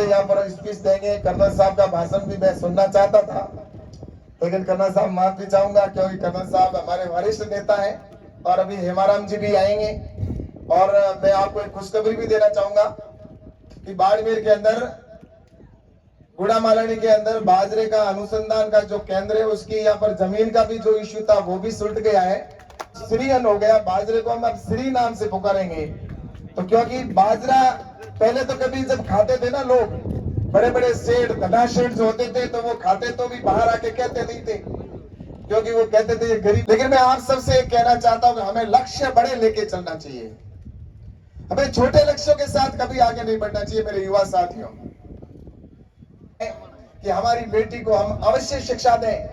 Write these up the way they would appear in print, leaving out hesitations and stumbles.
यहाँ पर स्पीच देंगे। कर्नल साहब का भाषण भी मैं सुनना चाहता था, लेकिन कर्नल साहब माफी चाहूंगा क्योंकि कर्नल साहब हमारे वरिष्ठ नेता हैं और अभी हेमाराम जी भी आएंगे। और मैं आपको एक खुशखबरी भी देना चाहूंगा कि बाड़मेर के अंदर गुड़ामालानी के अंदर बाजरे का अनुसंधान का जो केंद्र है उसकी यहाँ पर जमीन का भी जो इश्यू था वो भी सुलट गया है। श्रीअन हो गया, बाजरे को हम अब श्री नाम से पुकारेंगे। तो क्योंकि बाजरा पहले तो कभी जब खाते थे ना लोग, बड़े बड़े सेठ धना सेठ जो होते थे तो वो खाते तो भी बाहर आके कहते नहीं थे, क्योंकि वो कहते थे ये गरीब। लेकिन मैं आप सबसे कहना चाहता हूँ कि हमें लक्ष्य बड़े लेके चलना चाहिए, हमें छोटे लक्ष्यों के साथ कभी आगे नहीं बढ़ना चाहिए। मेरे युवा साथियों, कि हमारी बेटी को हम अवश्य शिक्षा दें,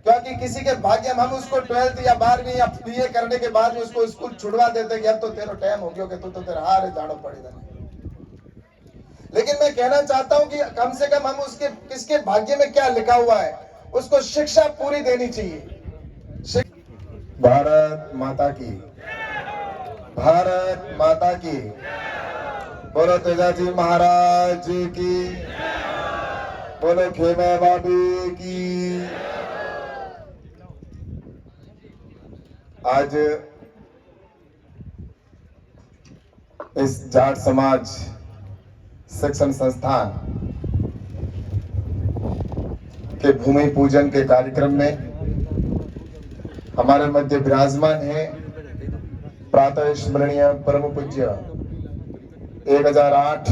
क्योंकि किसी के भाग्य में हम उसको 12th या 12वीं या बीए करने के बाद उसको स्कूल छुड़वा देते कि अब तो तेरा टाइम हो गया कि तू तो तेरा हार जानो पड़ेगा। लेकिन मैं कहना चाहता हूं कि कम से कम हम उसके किसके भाग्य में क्या लिखा हुआ है उसको शिक्षा पूरी देनी चाहिए। भारत माता की, भारत माता की, बोलो तेजाजी महाराज की, बोलो खेमा बाबी की। आज इस जाट समाज शिक्षण संस्थान के भूमि पूजन के कार्यक्रम में हमारे मध्य विराजमान है प्रातः स्मरणीय परम पूज्य 1008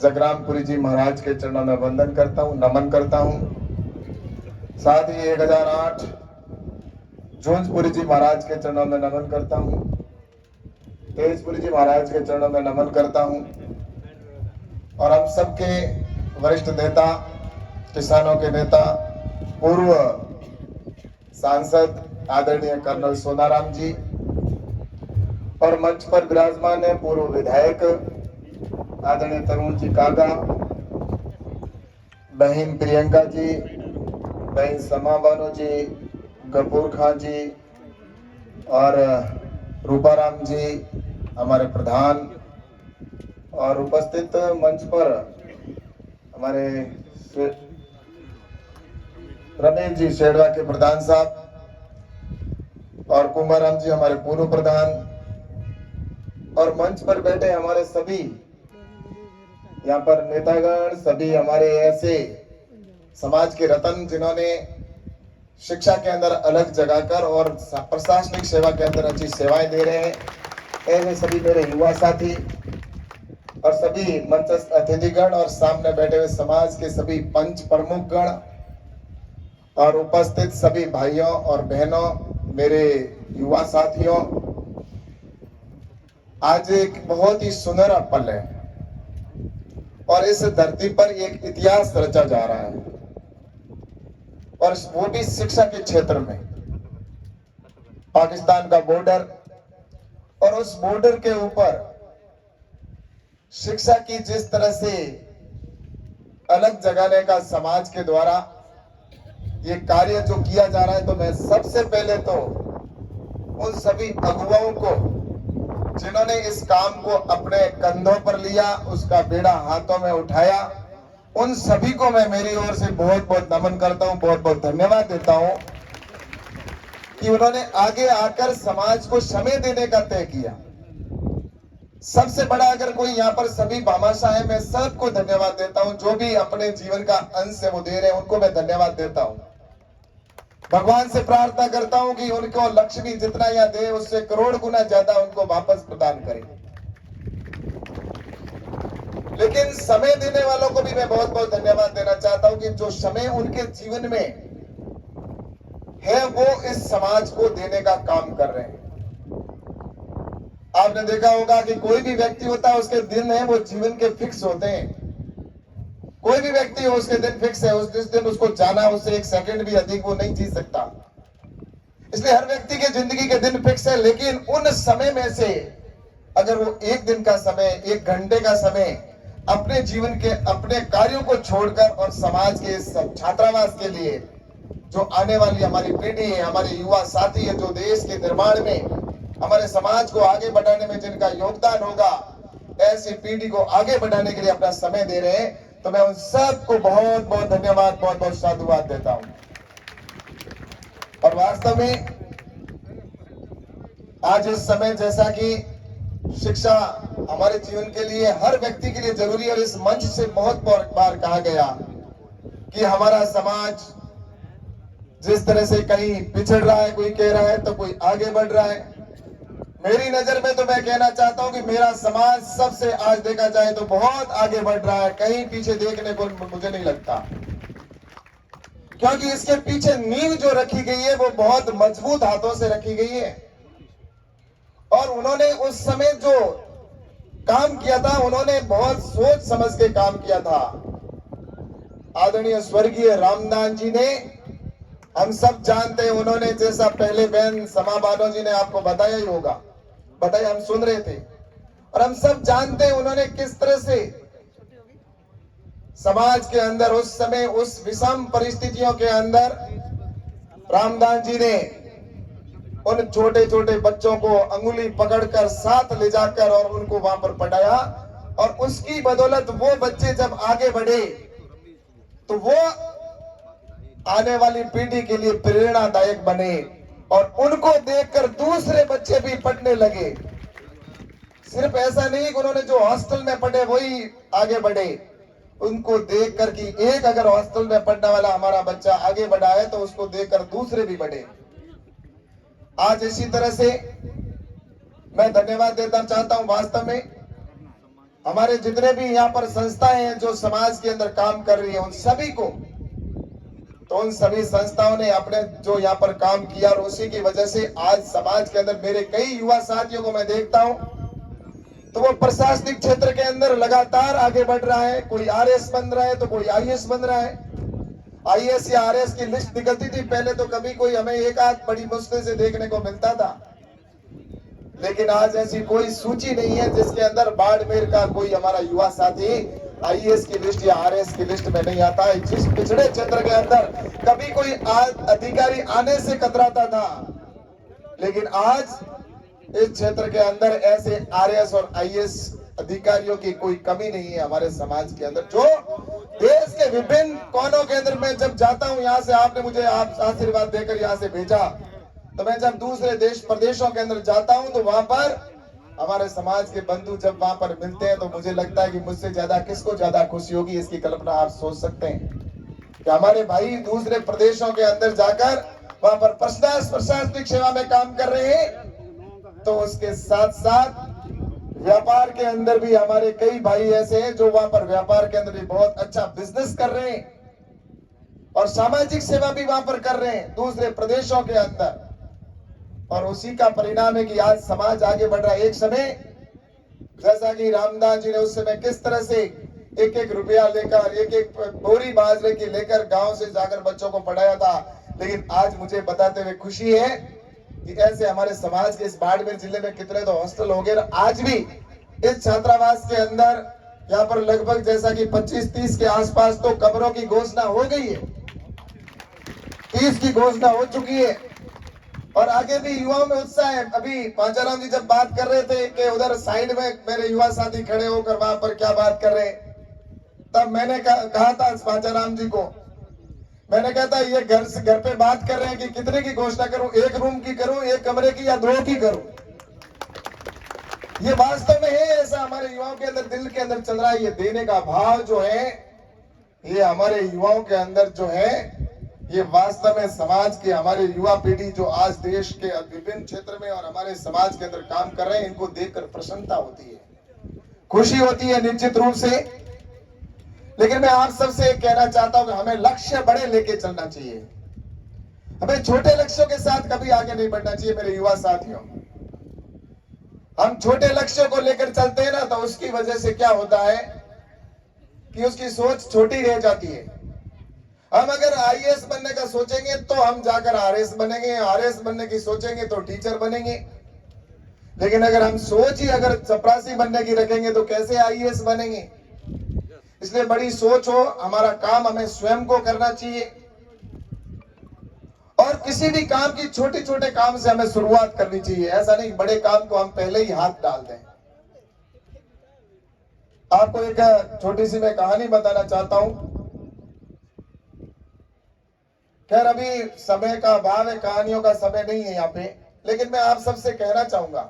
जगरामपुरी जी महाराज के चरणों में वंदन करता हूँ, नमन करता हूँ। साथ ही 1008 जोंजपुरी जी महाराज के चरणों में नमन करता हूँ, तेजपुरी जी महाराज के चरणों में नमन करता हूँ। और हम सबके वरिष्ठ नेता, किसानों के नेता, पूर्व सांसद आदरणीय कर्नल सोनाराम जी, और मंच पर विराजमान है पूर्व विधायक आदरणीय तरुण जी कागा, बहन प्रियंका जी, बहन समा बानो जी, गफूर खान जी और रूपाराम जी हमारे प्रधान, और उपस्थित मंच पर हमारे रमेश जी शेड़वा के प्रधान साहब, और कुमाराम जी हमारे पूर्व प्रधान, और मंच पर बैठे हमारे सभी यहाँ पर नेतागण, सभी हमारे ऐसे समाज के रत्न जिन्होंने शिक्षा के अंदर अलग जगह कर और प्रशासनिक सेवा के अंदर अच्छी सेवाएं दे रहे हैं, ऐसे सभी मेरे युवा साथी और सभी मंचस्थ अतिथिगण और सामने बैठे हुए समाज के सभी पंच प्रमुख गण और उपस्थित सभी भाइयों और बहनों, मेरे युवा साथियों, आज एक बहुत ही सुनहरा पल है और इस धरती पर एक इतिहास रचा जा रहा है, और वो भी शिक्षा के क्षेत्र में। पाकिस्तान का बॉर्डर और उस बॉर्डर के ऊपर शिक्षा की जिस तरह से अलग जगाने का समाज के द्वारा ये कार्य जो किया जा रहा है, तो मैं सबसे पहले तो उन सभी अगुवाओं को जिन्होंने इस काम को अपने कंधों पर लिया, उसका बेड़ा हाथों में उठाया, उन सभी को मैं मेरी ओर से बहुत बहुत नमन करता हूं, बहुत बहुत धन्यवाद देता हूं कि उन्होंने आगे आकर समाज को समय देने का तय किया। सबसे बड़ा अगर कोई यहाँ पर सभी भामाशाह है, मैं सबको धन्यवाद देता हूं, जो भी अपने जीवन का अंश है वो दे रहे हैं, उनको मैं धन्यवाद देता हूं। भगवान से प्रार्थना करता हूं कि उनको लक्ष्मी जितना यहाँ दे उससे करोड़ गुना ज्यादा उनको वापस प्रदान करें। लेकिन समय देने वालों को भी मैं बहुत बहुत धन्यवाद देना चाहता हूं कि जो समय उनके जीवन में है वो इस समाज को देने का काम कर रहे हैं। आपने देखा होगा कि कोई भी व्यक्ति होता है, उसके दिन है वो जीवन के फिक्स होते हैं। कोई भी व्यक्ति हो उसके दिन फिक्स है, उस दिन उसको जाना, उससे एक सेकंड भी अधिक वो नहीं जी सकता। इसलिए हर व्यक्ति के जिंदगी के दिन फिक्स है, लेकिन उन समय में से अगर वो एक दिन का समय, एक घंटे का समय अपने जीवन के अपने कार्यों को छोड़कर और समाज के छात्रावास के लिए जो आने वाली हमारी पीढ़ी है, हमारे युवा साथी है, जो देश के निर्माण में हमारे समाज को आगे बढ़ाने में जिनका योगदान होगा, ऐसी पीढ़ी को आगे बढ़ाने के लिए अपना समय दे रहे हैं, तो मैं उन सबको बहुत बहुत धन्यवाद, बहुत बहुत साधुवाद देता हूं। और वास्तव में आज इस समय जैसा कि शिक्षा हमारे जीवन के लिए, हर व्यक्ति के लिए जरूरी है, और इस मंच से बहुत बार कहा गया कि हमारा समाज जिस तरह से कहीं पिछड़ रहा है, कोई कह रहा है तो कोई आगे बढ़ रहा है। मेरी नजर में तो मैं कहना चाहता हूं कि मेरा समाज सबसे आज देखा जाए तो बहुत आगे बढ़ रहा है, कहीं पीछे देखने को मुझे नहीं लगता, क्योंकि इसके पीछे नींव जो रखी गई है वो बहुत मजबूत हाथों से रखी गई है। और उन्होंने उस समय जो काम किया था, उन्होंने बहुत सोच समझ के काम किया था। आदरणीय स्वर्गीय रामदास जी ने, हम सब जानते हैं, उन्होंने जैसा पहले बहन समा बानो जी ने आपको बताया ही होगा, बताया, हम सुन रहे थे, और हम सब जानते हैं उन्होंने किस तरह से समाज के अंदर उस समय उस विषम परिस्थितियों के अंदर रामदास जी ने उन छोटे छोटे बच्चों को अंगुली पकड़कर साथ ले जाकर और उनको वहां पर पढ़ाया, और उसकी बदौलत वो बच्चे जब आगे बढ़े तो वो आने वाली पीढ़ी के लिए प्रेरणादायक बने, और उनको देखकर दूसरे बच्चे भी पढ़ने लगे। सिर्फ ऐसा नहीं कि उन्होंने जो हॉस्टल में पढ़े वही आगे बढ़े, उनको देखकर कि एक अगर हॉस्टल में पढ़ने वाला हमारा बच्चा आगे बढ़ा है तो उसको देखकर दूसरे भी बढ़े। आज इसी तरह से मैं धन्यवाद देना चाहता हूं। वास्तव में हमारे जितने भी यहाँ पर संस्थाएं हैं जो समाज के अंदर काम कर रही है, उन सभी को, तो उन सभी संस्थाओं ने अपने जो यहाँ पर काम किया, और उसी की वजह से आज समाज के अंदर मेरे कई युवा साथियों को मैं देखता हूं तो वो प्रशासनिक क्षेत्र के अंदर लगातार आगे बढ़ रहा है। कोई आरएस बन रहा है तो कोई आईएएस बन रहा है। आईएएस या आरएस की लिस्ट निकलती थी पहले तो कभी कोई हमें एक आध बड़ी मुश्किल से देखने को मिलता था, लेकिन आज ऐसी कोई सूची नहीं है जिसके अंदर बाड़मेर का कोई हमारा युवा साथी आईएएस की लिस्ट या आरएस की लिस्ट में नहीं आता है। जिस पिछड़े क्षेत्र के अंदर कभी कोई अधिकारी आने से कतराता था, लेकिन आज इस क्षेत्र के अंदर ऐसे आरएस और आईएएस अधिकारियों की कोई कमी नहीं है हमारे समाज के अंदर, जो देश के विभिन्न कोनों के अंदर मैं जब जाता हूं, यहाँ से आपने मुझे आप आशीर्वाद देकर यहाँ से भेजा, तो मैं जब दूसरे देश प्रदेशों के अंदर जाता हूं तो वहां पर हमारे समाज के बंधु जब वहां पर मिलते हैं तो मुझे लगता है कि मुझसे ज्यादा किसको ज्यादा खुशी होगी, इसकी कल्पना आप सोच सकते हैं कि हमारे भाई दूसरे प्रदेशों के अंदर जाकर वहां पर प्रशासनिक सेवा में काम कर रहे हैं, तो उसके साथ साथ व्यापार के अंदर भी हमारे कई भाई ऐसे हैं जो वहां पर व्यापार के अंदर भी बहुत अच्छा बिजनेस कर रहे हैं, और सामाजिक सेवा भी वहां पर कर रहे हैं दूसरे प्रदेशों के अंदर। और उसी का परिणाम है कि आज समाज आगे बढ़ रहा है। एक समय जैसा कि रामदास जी ने उस समय किस तरह से एक एक रुपया लेकर, एक एक बोरी बाजरे की लेकर गांव से जाकर बच्चों को पढ़ाया था, लेकिन आज मुझे बताते हुए खुशी है कि ऐसे हमारे समाज के इस बाड़मेर जिले में कितने तो हॉस्टल हो गए। आज भी इस छात्रावास के अंदर यहाँ पर लगभग जैसा कि 25-30 के आसपास तो कमरों की घोषणा हो गई है, 30 की घोषणा हो चुकी है, और आगे भी युवाओं में उत्साह है। अभी पांचाराम जी जब बात कर रहे थे कि उधर साइड में मेरे युवा साथी खड़े होकर वहां पर क्या बात कर रहे, तब मैंने कहा था पांचाराम जी को, मैंने कहा था ये घर पे बात कर रहे हैं कि कितने की घोषणा करूं, एक रूम की करूं, एक कमरे की, या 2 की करूं। ये वास्तव में है, ऐसा हमारे युवाओं के अंदर दिल के अंदर चल रहा है। ये देने का भाव जो है, ये हमारे युवाओं के अंदर जो है, ये वास्तव में समाज के हमारे युवा पीढ़ी जो आज देश के विभिन्न क्षेत्र में और हमारे समाज के अंदर काम कर रहे हैं, इनको देखकर प्रसन्नता होती है, खुशी होती है निश्चित रूप से। लेकिन मैं आप सबसे कहना चाहता हूं कि हमें लक्ष्य बड़े लेके चलना चाहिए, हमें छोटे लक्ष्यों के साथ कभी आगे नहीं बढ़ना चाहिए। मेरे युवा साथियों, हम छोटे लक्ष्यों को लेकर चलते हैं ना, तो उसकी वजह से क्या होता है कि उसकी सोच छोटी रह जाती है। हम अगर आईएएस बनने का सोचेंगे तो हम जाकर आरएस बनेंगे, आरएस बनने की सोचेंगे तो टीचर बनेंगे, लेकिन अगर हम सोच ही अगर चपरासी बनने की रखेंगे तो कैसे आईएएस बनेंगे। इसलिए बड़ी सोच हो, हमारा काम हमें स्वयं को करना चाहिए, और किसी भी काम की छोटे छोटे काम से हमें शुरुआत करनी चाहिए। ऐसा नहीं बड़े काम को हम पहले ही हाथ डाल दें। आपको एक छोटी सी मैं कहानी बताना चाहता हूं। खैर अभी समय का अभाव है, कहानियों का समय नहीं है यहाँ पे, लेकिन मैं आप सबसे कहना चाहूंगा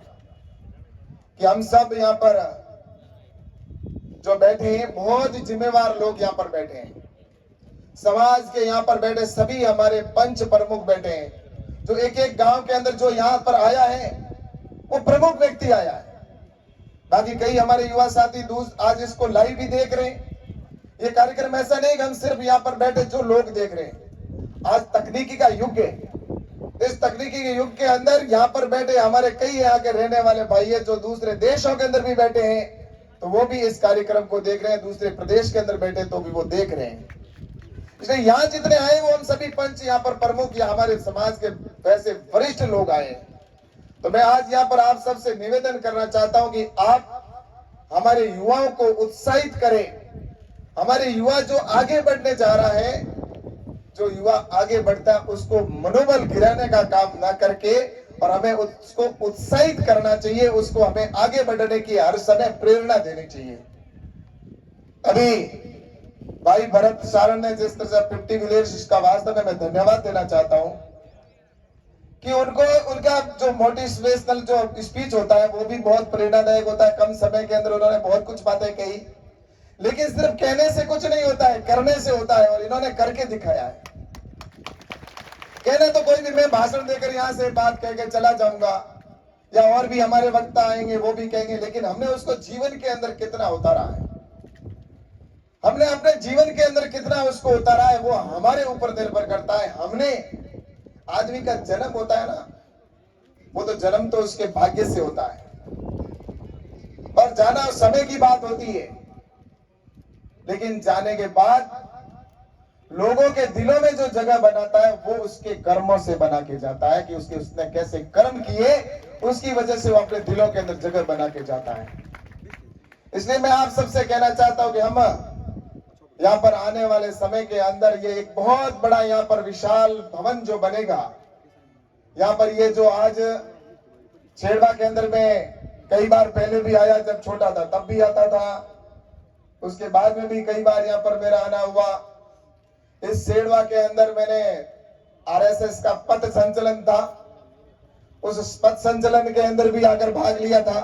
कि हम सब यहाँ पर जो बैठे हैं बहुत ही जिम्मेवार लोग यहाँ पर बैठे हैं। समाज के यहाँ पर बैठे सभी हमारे पंच प्रमुख बैठे हैं। जो एक एक गांव के अंदर जो यहाँ पर आया है वो प्रमुख व्यक्ति आया है। बाकी कई हमारे युवा साथी दोस्त आज इसको लाइव भी देख रहे हैं। ये कार्यक्रम ऐसा नहीं कि हम सिर्फ यहाँ पर बैठे जो लोग देख रहे हैं। आज तकनीकी का युग है। इस तकनीकी के युग के अंदर यहाँ पर बैठे हमारे कई यहाँ के रहने वाले भाई है जो दूसरे देशों के अंदर भी बैठे हैं, तो वो भी इस कार्यक्रम को देख रहे हैं। दूसरे प्रदेश के अंदर बैठे तो भी वो देख रहे हैं। इसलिए यहाँ जितने आए वो हम सभी पंच यहाँ पर प्रमुख या हमारे समाज के वैसे वरिष्ठ लोग आए। तो मैं आज यहाँ पर आप सबसे निवेदन करना चाहता हूँ कि आप हमारे युवाओं को उत्साहित करें। हमारे युवा जो आगे बढ़ने जा रहा है, जो युवा आगे बढ़ता है उसको मनोबल गिराने का काम ना करके और हमें उसको उत्साहित करना चाहिए। उसको हमें आगे बढ़ने की हर समय प्रेरणा देनी चाहिए। अभी भाई भरत सारण ने जिस तरह से 50 विलेज, इसका वास्तव में मैं धन्यवाद देना चाहता हूं कि उनको उनका जो मोटिवेशनल जो स्पीच होता है वो भी बहुत प्रेरणादायक होता है। कम समय के अंदर उन्होंने बहुत कुछ बातें कही, लेकिन सिर्फ कहने से कुछ नहीं होता है, करने से होता है। और इन्होंने करके दिखाया है। कहने तो कोई भी, मैं भाषण देकर यहां से बात कह के चला जाऊंगा या और भी हमारे वक्ता आएंगे वो भी कहेंगे, लेकिन हमने उसको जीवन के अंदर कितना उतारा है, हमने अपने जीवन के अंदर कितना उसको उतारा है, वो हमारे ऊपर निर्भर करता है। हमने आदमी का जन्म होता है ना, वो तो जन्म तो उसके भाग्य से होता है और जाना उस समय की बात होती है, लेकिन जाने के बाद लोगों के दिलों में जो जगह बनाता है वो उसके कर्मों से बना के जाता है कि उसने कैसे कर्म किए, उसकी वजह से वो अपने दिलों के अंदर जगह बना के जाता है। इसलिए मैं आप सबसे कहना चाहता हूं कि हम यहाँ पर आने वाले समय के अंदर ये एक बहुत बड़ा यहाँ पर विशाल भवन जो बनेगा, यहाँ पर ये जो आज छेड़वा के अंदर में कई बार पहले भी आया, जब छोटा था तब भी आता था, उसके बाद में भी कई बार यहाँ पर मेरा आना हुआ। इस छेड़वा के अंदर मैंने आरएसएस का पथ संचलन था, उस पथ संचलन के अंदर भी आकर भाग लिया था।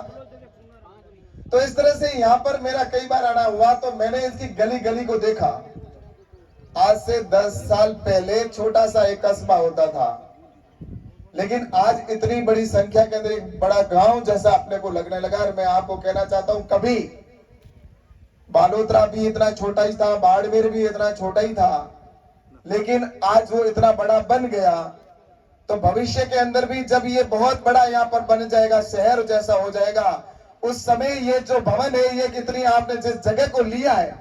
तो इस तरह से यहाँ पर मेरा कई बार आना हुआ, तो मैंने इसकी गली गली को देखा। आज से 10 साल पहले छोटा सा एक कस्बा होता था, लेकिन आज इतनी बड़ी संख्या के अंदर एक बड़ा गांव जैसा अपने को लगने लगा। और मैं आपको कहना चाहता हूं, कभी बालोतरा भी इतना छोटा ही था, बाड़मेर भी इतना छोटा ही था, लेकिन आज वो इतना बड़ा बन गया। तो भविष्य के अंदर भी जब ये बहुत बड़ा यहाँ पर बन जाएगा, शहर जैसा हो जाएगा, उस समय ये जो भवन है, ये कितनी आपने जिस जगह को लिया है,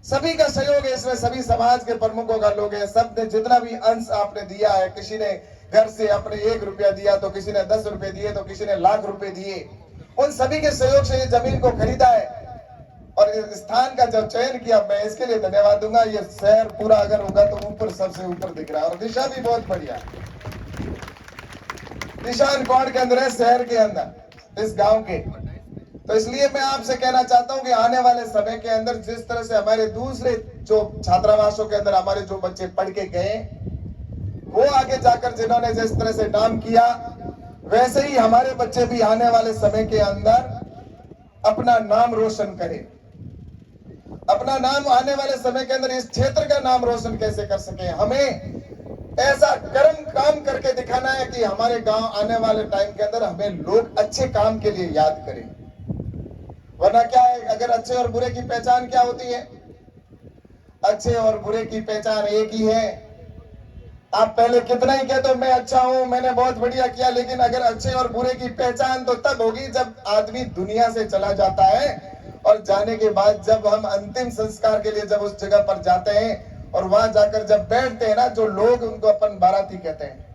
सभी का सहयोग है इसमें, सभी समाज के प्रमुखों का लोग है, सब ने जितना भी अंश आपने दिया है, किसी ने घर से अपने 1 रुपया दिया, तो किसी ने 10 रुपए दिए, तो किसी ने लाख रुपए दिए। उन सभी के सहयोग से ये जमीन को खरीदा है और इस स्थान का जब चयन किया, मैं इसके लिए धन्यवाद दूंगा। ये शहर पूरा अगर होगा तो ऊपर सबसे ऊपर दिख रहा है और दिशा भी बहुत बढ़िया है। निशान कौन के अंदर है, शहर के अंदर, इस गांव के। तो इसलिए मैं आपसे कहना चाहता हूं कि आने वाले समय के अंदर जिस तरह से हमारे दूसरे जो छात्रावासों के अंदर हमारे जो बच्चे पढ़ के गए, वो आगे जाकर जिन्होंने जिस तरह से नाम किया, वैसे ही हमारे बच्चे भी आने वाले समय के अंदर अपना नाम रोशन करें। अपना नाम आने वाले समय के अंदर इस क्षेत्र का नाम रोशन कैसे कर सके, हमें ऐसा कर्म काम करके दिखाना है कि हमारे गांव आने वाले टाइम के अंदर हमें लोग अच्छे काम के लिए याद करें। वरना क्या है, अगर अच्छे और बुरे की पहचान क्या होती है? अच्छे और बुरे की पहचान एक ही है। आप पहले कितना ही कहते हो मैं अच्छा हूं, मैंने बहुत बढ़िया किया, लेकिन अगर अच्छे और बुरे की पहचान तो तब होगी जब आदमी दुनिया से चला जाता है और जाने के बाद जब हम अंतिम संस्कार के लिए जब उस जगह पर जाते हैं और वहां जाकर जब बैठते हैं ना, जो लोग उनको अपन बाराती कहते हैं,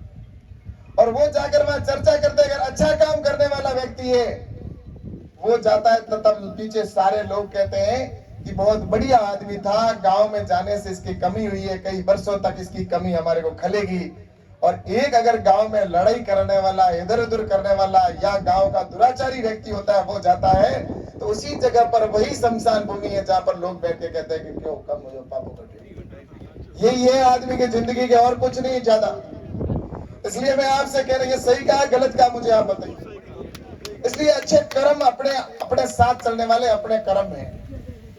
और वो जाकर वहां चर्चा करते हैं, अगर अच्छा काम करने वाला व्यक्ति है वो जाता है तो तब पीछे सारे लोग कहते हैं कि बहुत बढ़िया आदमी था, गांव में जाने से इसकी कमी हुई है, कई वर्षों तक इसकी कमी हमारे को खलेगी। और एक अगर गांव में लड़ाई करने वाला, इधर उधर करने वाला या गांव का दुराचारी व्यक्ति होता है, वो जाता है तो उसी जगह पर वही शमशान भूमि है जहां पर लोग बैठ के कहते हैं कि क्यों कम मुझे पापों कर यही है आदमी की जिंदगी के, और कुछ नहीं ज्यादा। इसलिए मैं आपसे कह रही हूं, सही कहा गलत कहा मुझे आप बताइए। इसलिए अच्छे कर्म अपने अपने साथ चलने वाले अपने कर्म हैं।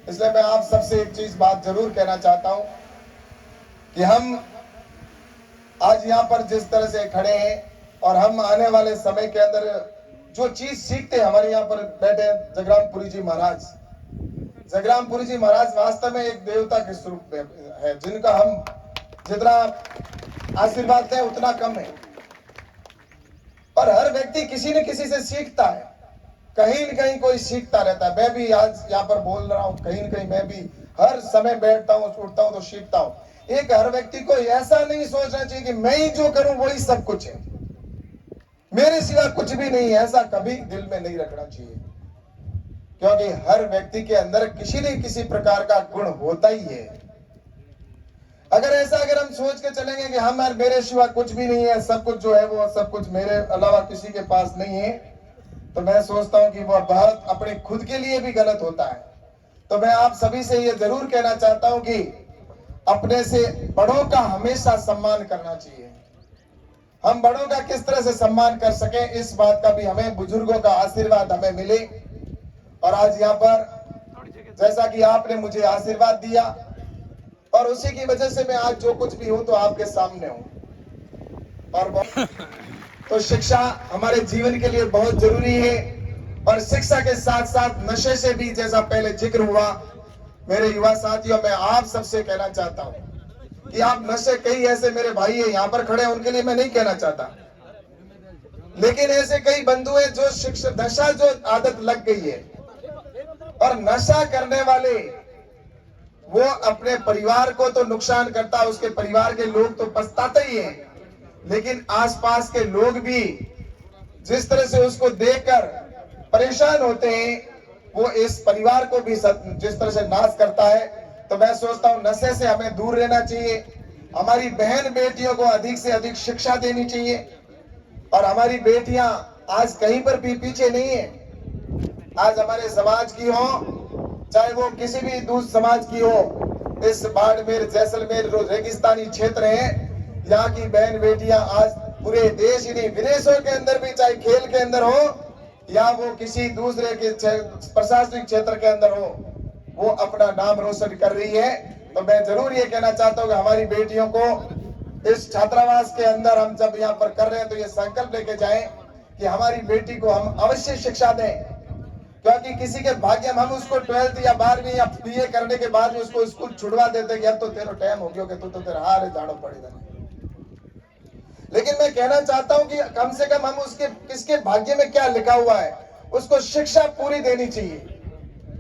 इसलिए मैं आप सबसे एक चीज बात जरूर कहना चाहता हूं कि हम आज यहाँ पर जिस तरह से खड़े हैं और हम आने वाले समय के अंदर जो चीज सीखते हैं, हमारे यहाँ पर बैठे जगरामपुरी जी महाराज। जगरामपुरी जी महाराज वास्तव में एक देवता के स्वरूप में है, जिनका हम जितना आशीर्वाद दें उतना कम है। और हर व्यक्ति किसी न किसी से सीखता है, कहीं न कहीं कोई सीखता रहता है। मैं भी आज यहाँ पर बोल रहा हूँ, कहीं न कहीं मैं भी हर समय बैठता हूँ उठता हूँ तो सीखता हूँ। एक हर व्यक्ति को ऐसा नहीं सोचना चाहिए कि मैं ही जो करूं वही सब कुछ है, मेरे सिवा कुछ भी नहीं है, ऐसा कभी दिल में नहीं रखना चाहिए। क्योंकि हर व्यक्ति के अंदर किसी न किसी प्रकार का गुण होता ही है। अगर हम सोच के चलेंगे कि हम मेरे सिवा कुछ भी नहीं है, सब कुछ जो है वो सब कुछ मेरे अलावा किसी के पास नहीं है, तो मैं सोचता हूं कि वह बहुत अपने खुद के लिए भी गलत होता है। तो मैं आप सभी से ये जरूर कहना चाहता हूं कि अपने से बड़ों का हमेशा सम्मान करना चाहिए। हम बड़ों का किस तरह से सम्मान कर सके, इस बात का भी हमें बुजुर्गों का आशीर्वाद हमें मिले। और आज यहाँ पर जैसा कि आपने मुझे आशीर्वाद दिया और उसी की वजह से मैं आज जो कुछ भी हूं तो आपके सामने हूं। और तो शिक्षा हमारे जीवन के लिए बहुत जरूरी है। और शिक्षा के साथ साथ नशे से भी, जैसा पहले जिक्र हुआ, मेरे युवा साथियों, मैं आप सबसे कहना चाहता हूं कि आप नशे, कई ऐसे मेरे भाई है यहाँ पर खड़े हैं, उनके लिए मैं नहीं कहना चाहता, लेकिन ऐसे कई बंधु हैं जो शिक्षा नशा जो आदत लग गई है, और नशा करने वाले वो अपने परिवार को तो नुकसान करता है, उसके परिवार के लोग तो पछताते ही हैं, लेकिन आसपास के लोग भी जिस तरह से उसको देखकर परेशान होते हैं, वो इस परिवार को भी जिस तरह से नाश करता है। तो मैं सोचता हूं नशे से हमें दूर रहना चाहिए। हमारी बहन बेटियों को अधिक से अधिक शिक्षा देनी चाहिए। और हमारी बेटियां आज कहीं पर भी पीछे नहीं है। आज हमारे समाज की हो, चाहे वो किसी भी दूसरे समाज की हो, इस बाड़मेर जैसलमेर जो रेगिस्तानी क्षेत्र है, यहाँ की बहन बेटियां आज पूरे देश ही नहीं विदेशों के अंदर भी, चाहे खेल के अंदर हो या वो किसी दूसरे के प्रशासनिक क्षेत्र के अंदर हो, वो अपना नाम रोशन कर रही है। तो मैं जरूर ये कहना चाहता हूँ कि हमारी बेटियों को इस छात्रावास के अंदर हम जब यहाँ पर कर रहे हैं तो ये संकल्प लेके जाएं कि हमारी बेटी को हम अवश्य शिक्षा दें। क्योंकि किसी के भाग्य में हम उसको 12th या 12वीं या BA करने के बाद उसको स्कूल छुड़वा देते कि अब तो तेरा टाइम हो गया, तू तो तेरा हार झाड़ो पड़ेगा। लेकिन मैं कहना चाहता हूं कि कम से कम हम उसके किसके भाग्य में क्या लिखा हुआ है, उसको शिक्षा पूरी देनी चाहिए।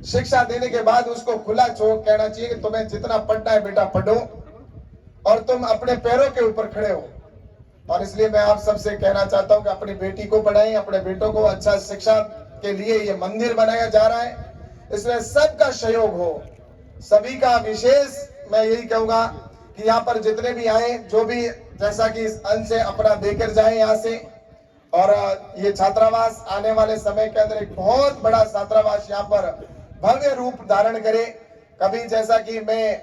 शिक्षा देने के बाद उसको खुला छोड़ कहना चाहिए कि तुम्हें जितना पढ़ना है बेटा पढ़ो और तुम अपने पैरों के ऊपर खड़े हो। और इसलिए मैं आप सबसे कहना चाहता हूं कि अपनी बेटी को पढ़ाएं, अपने बेटों को अच्छा शिक्षा के लिए ये मंदिर बनाया जा रहा है, इसमें सबका सहयोग हो, सभी का। विशेष मैं यही कहूंगा कि यहाँ पर जितने भी आए, जो भी जैसा कि इस अंश से अपना देकर जाए यहाँ से। और ये छात्रावास आने वाले समय के अंदर एक बहुत बड़ा छात्रावास यहाँ पर भव्य रूप धारण करे। कभी जैसा कि मैं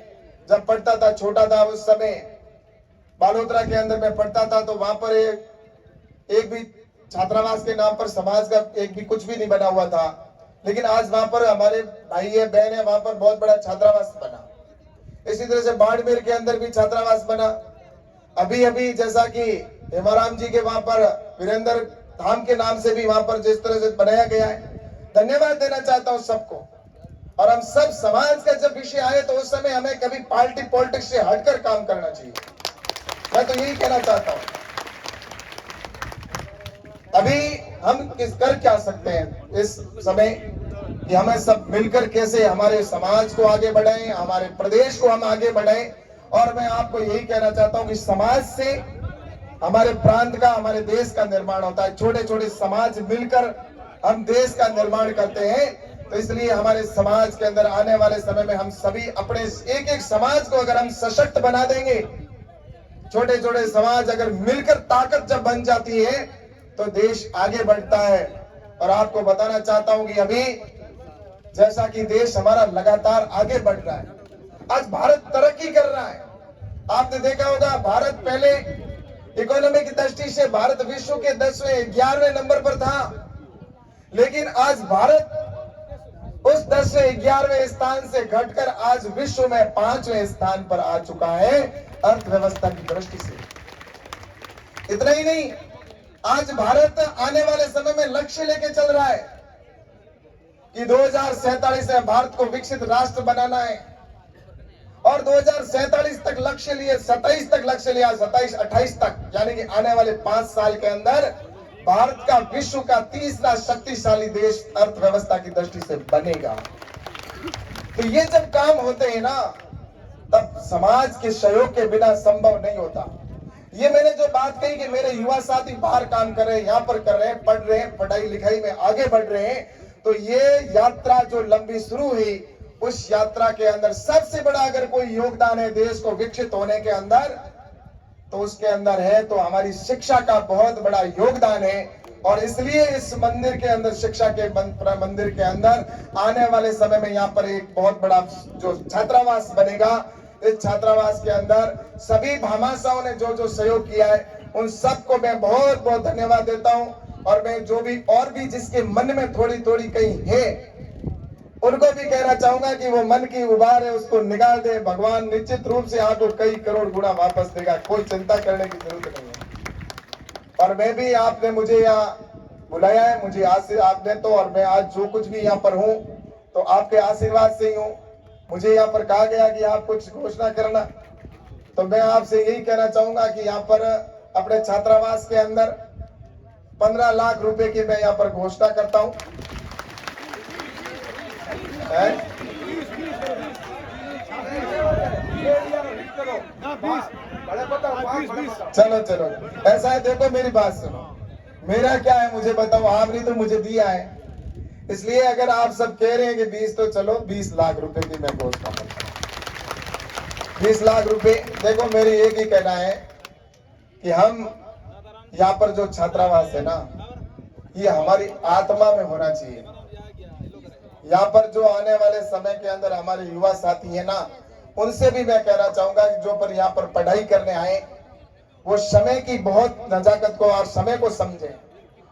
जब पढ़ता था, छोटा था, उस समय बालोतरा के अंदर मैं पढ़ता था, तो वहां पर एक भी छात्रावास के नाम पर समाज का एक भी कुछ भी नहीं बना हुआ था। लेकिन आज वहां पर हमारे भाई है, बहन है, वहां पर बहुत बड़ा छात्रावास बना। इसी तरह से बाड़मेर के अंदर भी छात्रावास बना। अभी अभी जैसा कि हेमाराम जी के वहां पर वीरेंद्र धाम के नाम से भी वहां पर जिस तरह से बनाया गया है, धन्यवाद देना चाहता हूं सबको। और हम सब समाज का जब विषय आए तो उस समय हमें कभी पार्टी पॉलिटिक्स से हटकर काम करना चाहिए। मैं तो यही कहना चाहता हूं। अभी हम कर क्या सकते हैं इस समय कि हमें सब मिलकर कैसे हमारे समाज को आगे बढ़ाएं, हमारे प्रदेश को हम आगे बढ़ाएं। और मैं आपको यही कहना चाहता हूं कि समाज से हमारे प्रांत का, हमारे देश का निर्माण होता है। छोटे छोटे समाज मिलकर हम देश का निर्माण करते हैं। तो इसलिए हमारे समाज के अंदर आने वाले समय में हम सभी अपने एक एक समाज को अगर हम सशक्त बना देंगे, छोटे छोटे समाज अगर मिलकर ताकत जब बन जाती है तो देश आगे बढ़ता है। और आपको बताना चाहता हूं कि अभी जैसा कि देश हमारा लगातार आगे बढ़ रहा है, आज भारत तरक्की कर रहा है। आपने देखा होगा भारत पहले इकोनॉमी की दृष्टि से भारत विश्व के 10वें 11वें नंबर पर था, लेकिन आज भारत उस 10वें 11वें स्थान से घटकर आज विश्व में 5वें स्थान पर आ चुका है अर्थव्यवस्था की दृष्टि से। इतना ही नहीं, आज भारत आने वाले समय में लक्ष्य लेके चल रहा है कि 2047 में भारत को विकसित राष्ट्र बनाना है और 2047 तक लक्ष्य लिए, 27 तक लक्ष्य लिया, 27-28 तक, यानी कि आने वाले 5 साल के अंदर भारत का विश्व का तीसरा शक्तिशाली देश अर्थव्यवस्था की दृष्टि से बनेगा। तो ये जब काम होते हैं ना, तब समाज के सहयोग के बिना संभव नहीं होता। ये मैंने जो बात कही कि मेरे युवा साथी बाहर काम कर रहे हैं, यहाँ पर कर रहे हैं, पढ़ रहे हैं, पढ़ाई लिखाई में आगे बढ़ रहे हैं, तो ये यात्रा जो लंबी शुरू हुई, उस यात्रा के अंदर सबसे बड़ा अगर कोई योगदान है देश को विकसित होने के अंदर, तो उसके अंदर है तो हमारी शिक्षा का बहुत बड़ा योगदान है। और इसलिए इस मंदिर के अंदर, शिक्षा के मंदिर के अंदर आने वाले समय में यहाँ पर एक बहुत बड़ा जो छात्रावास बनेगा, इस छात्रावास के अंदर सभी भामाशाहों ने जो जो सहयोग किया है, उन सबको मैं बहुत बहुत धन्यवाद देता हूँ। और मैं जो भी और भी जिसके मन में थोड़ी थोड़ी कहीं है, उनको भी कहना चाहूंगा कि वो मन की उबार है, उसको निकाल दे। भगवान निश्चित रूप से आपको कई करोड़ गुना वापस देगा, कोई चिंता करने की जरूरत नहीं है। और मैं भी, आपने मुझे यहाँ बुलाया है, मुझे आपने तो, और मैं आज जो कुछ भी यहाँ पर हूँ तो आपके आशीर्वाद से ही हूँ। मुझे यहाँ पर कहा गया कि आप कुछ घोषणा करना, तो मैं आपसे यही कहना चाहूंगा कि यहाँ पर अपने छात्रावास के अंदर 15 लाख रुपए की मैं यहाँ पर घोषणा करता हूँ। चलो चलो, ऐसा है, देखो मेरी बात सुनो, मेरा क्या है मुझे बताओ, आपने तो मुझे दिया है, इसलिए अगर आप सब कह रहे हैं कि 20, तो चलो 20 लाख रुपए की मैं घोषणा करता हूं। 20 लाख रुपए। देखो मेरी एक ही कहना है कि हम यहाँ पर जो छात्रावास है ना, ये हमारी आत्मा में होना चाहिए। यहाँ पर जो आने वाले समय के अंदर हमारे युवा साथी है ना, उनसे भी मैं कहना चाहूंगा कि जो पर यहाँ पर पढ़ाई करने आए, वो समय की बहुत नजाकत को और समय को समझे।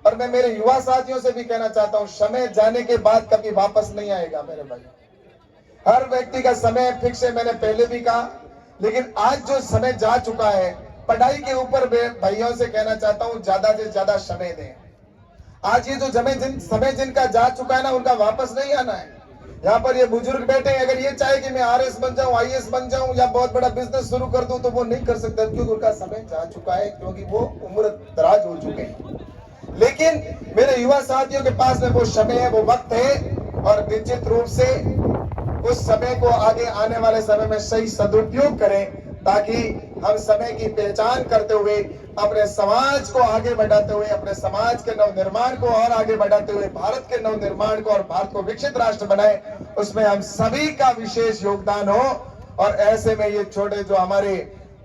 और मैं मेरे युवा साथियों से भी कहना चाहता हूँ, समय जाने के बाद कभी वापस नहीं आएगा मेरे भाई। हर व्यक्ति का समय फिक्स है, मैंने पहले भी कहा, लेकिन आज जो समय जा चुका है, पढ़ाई के ऊपर भाइयों से कहना चाहता हूँ ज्यादा से ज्यादा समय दें। आज ये जो समय जिनका जा चुका है ना, उनका वापस नहीं आना है। यहाँ पर ये बुजुर्ग बैठे हैं, अगर ये चाहे कि मैं RS बन जाऊं, IAS बन जाऊं या बहुत बड़ा बिजनेस शुरू कर दूं, तो वो नहीं कर सकते, क्योंकि उनका समय जा चुका है, क्योंकि वो उम्र दराज हो चुके हैं। लेकिन मेरे युवा साथियों के पास में वो समय है, वो वक्त है, और निश्चित रूप से उस समय को आगे आने वाले समय में सही सदुपयोग करें, ताकि हम समय की पहचान करते हुए अपने समाज को आगे बढ़ाते हुए, अपने समाज के नव निर्माण को और आगे बढ़ाते हुए भारत के नव निर्माण को और भारत को विकसित राष्ट्र बनाए, उसमें हम सभी का विशेष योगदान हो। और ऐसे में ये छोटे जो हमारे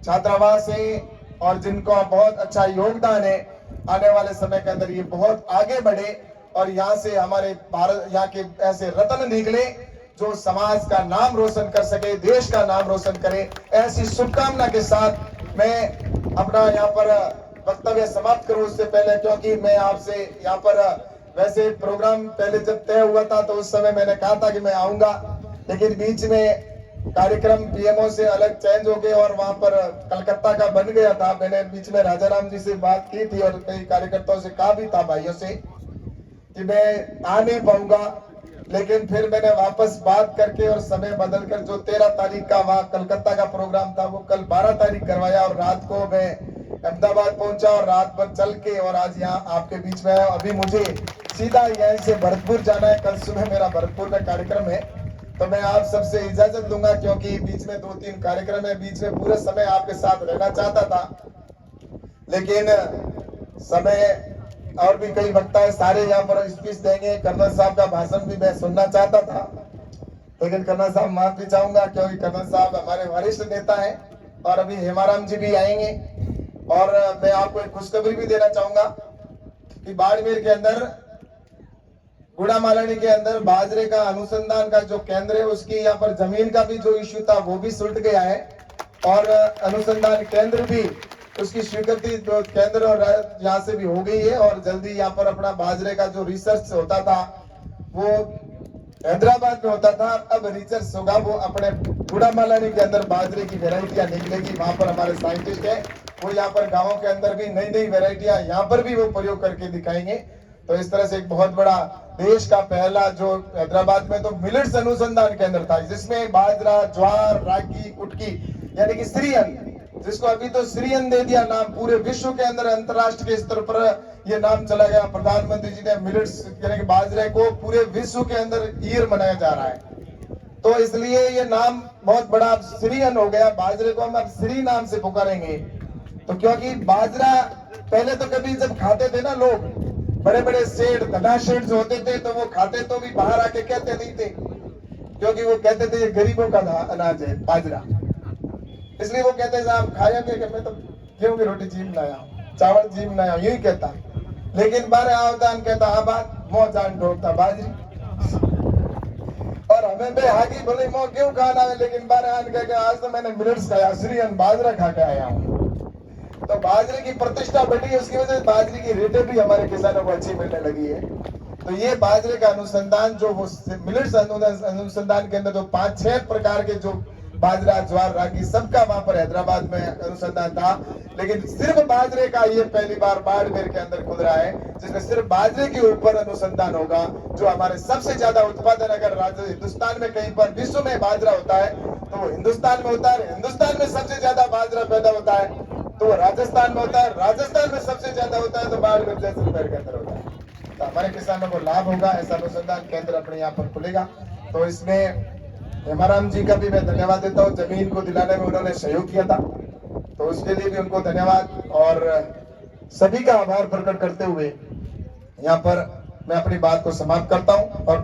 छात्रावास हैं और जिनको बहुत अच्छा योगदान है, आने वाले समय के अंदर ये बहुत आगे बढ़े और यहाँ से हमारे भारत, यहाँ के ऐसे रत्न निकले जो समाज का नाम रोशन कर सके, देश का नाम रोशन करे। ऐसी शुभकामना के साथ मैं अपना यहाँ पर वक्तव्य समाप्त करूं, उससे पहले, क्योंकि मैं आपसे यहाँ पर वैसे प्रोग्राम पहले जब तय हुआ था तो उस समय मैंने कहा था कि मैं आऊंगा, लेकिन बीच में कार्यक्रम PMO से अलग चेंज हो गए और वहां पर कलकत्ता का बन गया था। मैंने बीच में राजाराम जी से बात की थी और कई कार्यकर्ताओं से कहा भी था, भाइयों से, कि मैं आ नहीं पाऊंगा, लेकिन फिर मैंने वापस बात करके और समय बदलकर जो 13 तारीख का वहां कलकत्ता का प्रोग्राम था, वो कल 12 तारीख करवाया और रात को मैं अहमदाबाद पहुंचा और रात भर चल के और आज यहाँ आपके बीच में आया। अभी मुझे सीधा यहाँ से भरतपुर जाना है, कल सुबह मेरा भरतपुर में कार्यक्रम है, तो मैं आप सबसे इजाजत लूंगा, क्योंकि बीच में 2-3 कार्यक्रम है, बीच में पूरे समय आपके साथ रहना चाहता था, लेकिन समय और भी कई वक्ता है, सारे यहाँ पर स्पीच देंगे। कर्नल साहब का भाषण भी मैं सुनना चाहता था, लेकिन कर्नल साहब माफी चाहूंगा, क्योंकि कर्नल साहब हमारे वरिष्ठ नेता हैं और अभी हेमाराम जी भी आएंगे। और मैं आपको एक खुशखबरी भी देना चाहूंगा कि बाड़मेर के अंदर गुड़ामालानी के अंदर बाजरे का अनुसंधान का जो केंद्र है उसकी यहाँ पर जमीन का भी जो इश्यू था वो भी सुलट गया है और अनुसंधान केंद्र भी उसकी स्वीकृति जो केंद्र और यहाँ से भी हो गई है और जल्दी यहाँ पर अपना बाजरे का जो रिसर्च होता था वो हैदराबाद में होता था, अब रिसर्च होगा वो अपने गुड़ामालानी के अंदर बाजरे की वेराइटियां निकलेगी। वहां पर हमारे साइंटिस्ट है वो यहाँ पर गांवों के अंदर भी नई नई वेराइटियां यहाँ पर भी वो प्रयोग करके दिखाएंगे। तो इस तरह से एक बहुत बड़ा देश का पहला जो हैदराबाद में तो मिलेट्स अनुसंधान केंद्र था जिसमें बाजरा, ज्वार, रागी, कुटकी यानी कि श्रीअन्न, जिसको अभी तो श्रीअन्न दे दिया नाम, पूरे विश्व के अंदर अंतरराष्ट्रीय स्तर पर ये नाम चला गया। प्रधानमंत्री जी ने मिलेट्स यानी कि बाजरे को पूरे विश्व के अंदर ईयर मनाया जा रहा है, तो इसलिए ये नाम बहुत बड़ा श्रीअन्न हो गया। बाजरे को हम अब श्री नाम से पुकारेंगे, तो क्योंकि बाजरा पहले तो कभी जब खाते थे ना लोग, बड़े बड़े सेठ, धना सेठ जो होते थे तो वो खाते तो भी बाहर आके कहते नहीं थे, क्योंकि वो कहते थे ये गरीबों का अनाज है बाजरा, इसलिए वो कहते साहब खाया कि मैं तो गेहूं की रोटी जीम लाया, चावल जीम लाया, यही कहता। लेकिन बारे आवदान कहता आबाद मोह जान ढोकता बाजरी, और हमें बे हागी भले मोह क्यों खाना है, लेकिन बारे आन कह के आज तो मैंने मिलेट्स खाया, श्रीअन्न बाजरा खा के आया हूँ। तो बाजरे की प्रतिष्ठा बढ़ी है, उसकी वजह से बाजरे की रेटें भी हमारे किसानों को अच्छी मिलने लगी है। तो ये बाजरे का अनुसंधान जो वो मिलेट्स अनुसंधान के अंदर जो 5-6 प्रकार के जो बाजरा, ज्वार, रागी सबका वहां पर हैदराबाद में अनुसंधान था, लेकिन सिर्फ बाजरे का ये पहली बार बाड़मेर के अंदर खुल रहा है जिसमें सिर्फ बाजरे के ऊपर अनुसंधान होगा। जो हमारे सबसे ज्यादा उत्पादन अगर हिंदुस्तान में कहीं पर विश्व में बाजरा होता है तो वो हिंदुस्तान में होता है। हिंदुस्तान में सबसे ज्यादा बाजरा पैदा होता है तो वो राजस्थान में होता है, राजस्थान में सबसे ज्यादा होता है तो बाड़मेर जैसलमेर के अंदर होता है। तो हमारे किसानों को लाभ होगा, ऐसा अनुसंधान केंद्र अपने यहाँ पर खुलेगा। तो इसमें हेमाराम जी का भी मैं धन्यवाद देता हूँ, जमीन को दिलाने में उन्होंने सहयोग किया था, तो उसके लिए भी उनको धन्यवाद और सभी का आभार प्रकट करते हुए यहाँ पर मैं अपनी बात को समाप्त करता हूँ। और